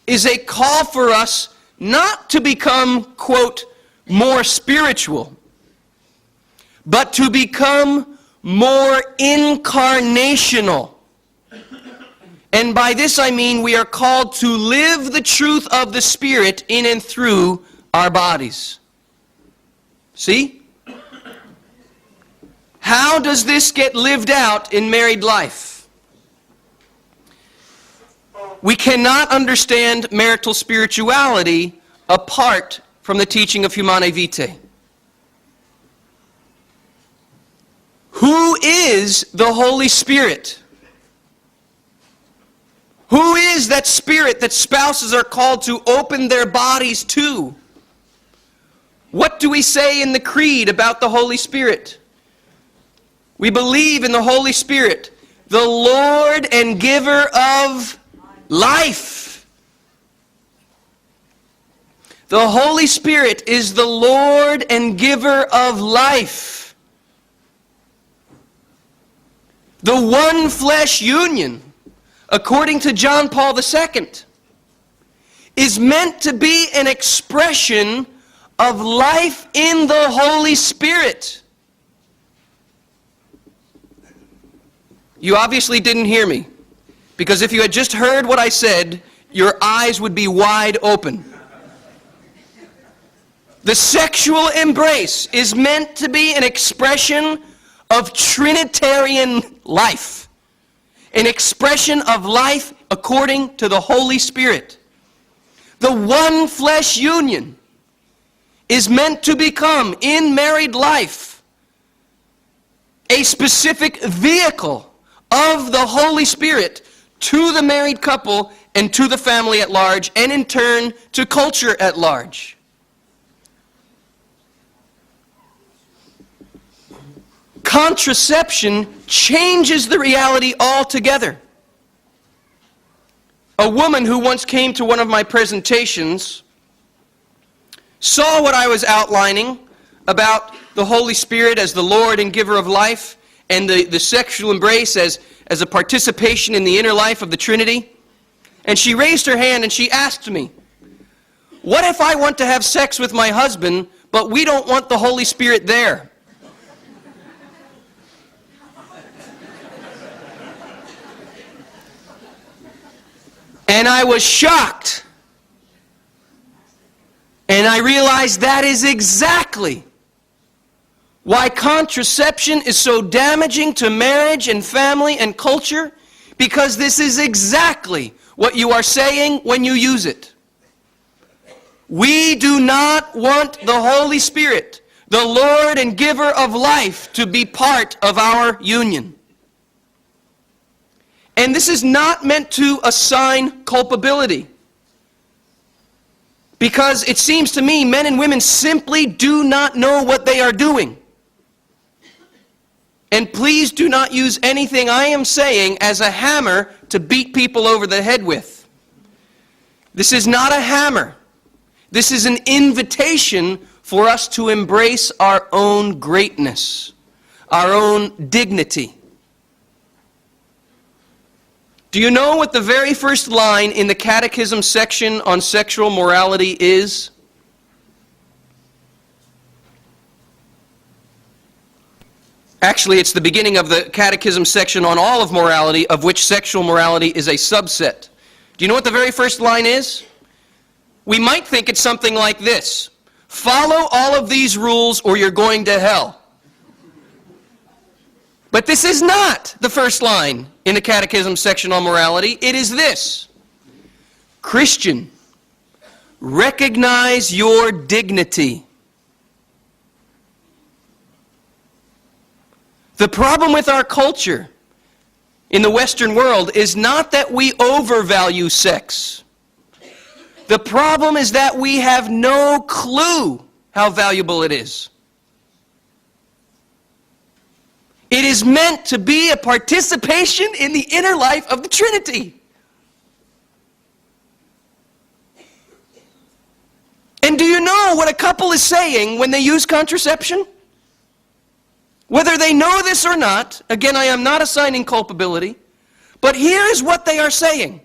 is a call for us not to become, quote, more spiritual, but to become more incarnational. And by this I mean we are called to live the truth of the Spirit in and through our bodies. See? How does this get lived out in married life? We cannot understand marital spirituality apart from the teaching of Humanae Vitae. Who is the Holy Spirit? Who is that Spirit that spouses are called to open their bodies to? What do we say in the Creed about the Holy Spirit? We believe in the Holy Spirit, the Lord and giver of life. The Holy Spirit is the Lord and giver of life. The one flesh union, according to John Paul II, is meant to be an expression of life in the Holy Spirit. You obviously didn't hear me, because if you had just heard what I said, your eyes would be wide open. The sexual embrace is meant to be an expression of Trinitarian life, an expression of life according to the Holy Spirit. The one flesh union is meant to become, in married life, a specific vehicle of the Holy Spirit to the married couple and to the family at large, and in turn to culture at large. Contraception changes the reality altogether. A woman who once came to one of my presentations saw what I was outlining about the Holy Spirit as the Lord and giver of life, and the sexual embrace as a participation in the inner life of the Trinity. And she raised her hand and she asked me, what if I want to have sex with my husband, but we don't want the Holy Spirit there? And I was shocked. And I realized that is exactly why contraception is so damaging to marriage and family and culture, because this is exactly what you are saying when you use it. We do not want the Holy Spirit, the Lord and giver of life, to be part of our union. And this is not meant to assign culpability, because it seems to me men and women simply do not know what they are doing. And please do not use anything I am saying as a hammer to beat people over the head with. This is not a hammer. This is an invitation for us to embrace our own greatness, our own dignity. Do you know what the very first line in the Catechism section on sexual morality is? Actually, it's the beginning of the Catechism section on all of morality, of which sexual morality is a subset. Do you know what the very first line is? We might think it's something like this: follow all of these rules or you're going to hell. But this is not the first line in the Catechism section on morality. It is this: Christian, recognize your dignity. The problem with our culture in the Western world is not that we overvalue sex. The problem is that we have no clue how valuable it is. It is meant to be a participation in the inner life of the Trinity. And do you know what a couple is saying when they use contraception? Whether they know this or not, again, I am not assigning culpability, but here is what they are saying.